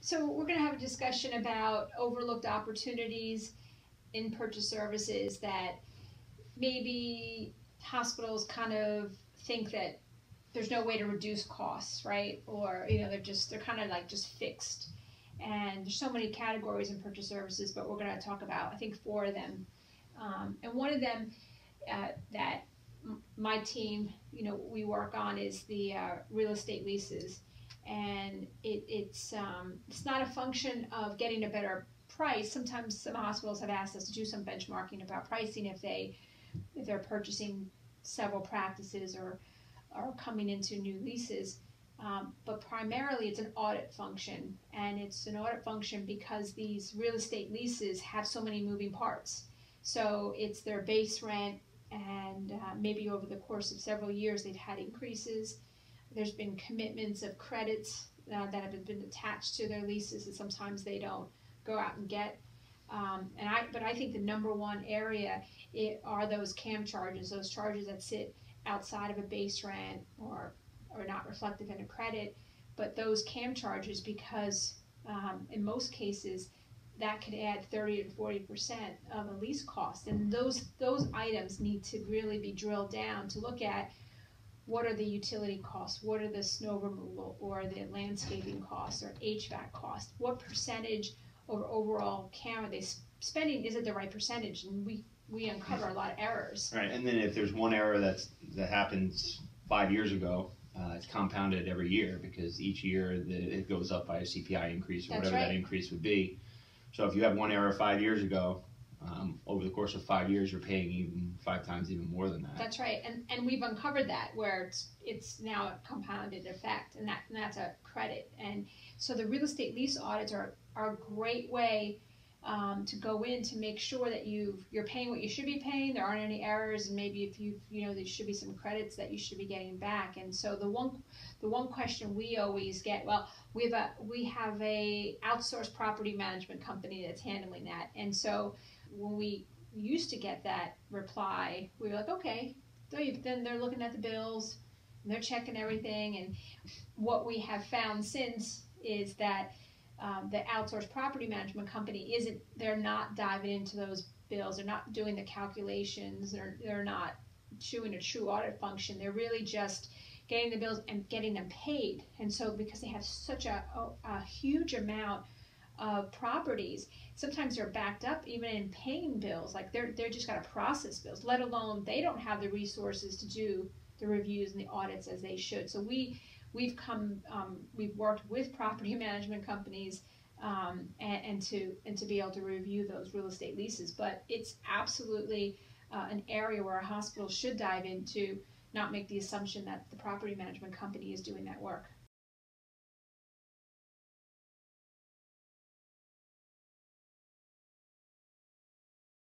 So we're going to have a discussion about overlooked opportunities in purchase services that maybe hospitals kind of think that there's no way to reduce costs, right? Or, they're kind of like just fixed. And there's so many categories in purchase services, but we're going to talk about, I think, 4 of them. And one of them that my team, we work on is the real estate leases. And it's not a function of getting a better price. Sometimes some hospitals have asked us to do some benchmarking about pricing if they're purchasing several practices or coming into new leases. But primarily it's an audit function, and it's an audit function because these real estate leases have so many moving parts. So it's their base rent, and maybe over the course of several years they've had increases. There's been commitments of credits that have been attached to their leases that sometimes they don't go out and get. But I think the number one area are those CAM charges, those charges that sit outside of a base rent or not reflective in a credit, but those CAM charges, because in most cases that could add 30 to 40% of a lease cost, and those items need to really be drilled down to look at what are the utility costs, what are the snow removal or the landscaping costs or HVAC costs, what percentage of overall CAM are they spending, is it the right percentage? And we uncover a lot of errors. Right, and then if there's one error that happens 5 years ago, it's compounded every year because each year it goes up by a CPI increase or That's whatever right. that increase would be. So if you have one error 5 years ago, over the course of 5 years, you're paying even 5 times even more than that. That's right, and we've uncovered that where it's now a compounded effect, and that's a credit. And so the real estate lease audits are a great way to go in to make sure that you're paying what you should be paying. There aren't any errors, and maybe if there should be some credits that you should be getting back. And so the one question we always get, well, we have a outsourced property management company that's handling that, and so when we used to get that reply, we were like, okay, then they're looking at the bills and they're checking everything. And what we have found since is that the outsourced property management company they're not diving into those bills, they're not doing the calculations, they're not doing a true audit function. They're really just getting the bills and getting them paid. And so because they have such a huge amount of properties, sometimes they're backed up even in paying bills. Like they're just got to process bills, let alone they don't have the resources to do the reviews and the audits as they should. So we've worked with property management companies and to be able to review those real estate leases. But it's absolutely an area where a hospital should dive into, not make the assumption that the property management company is doing that work.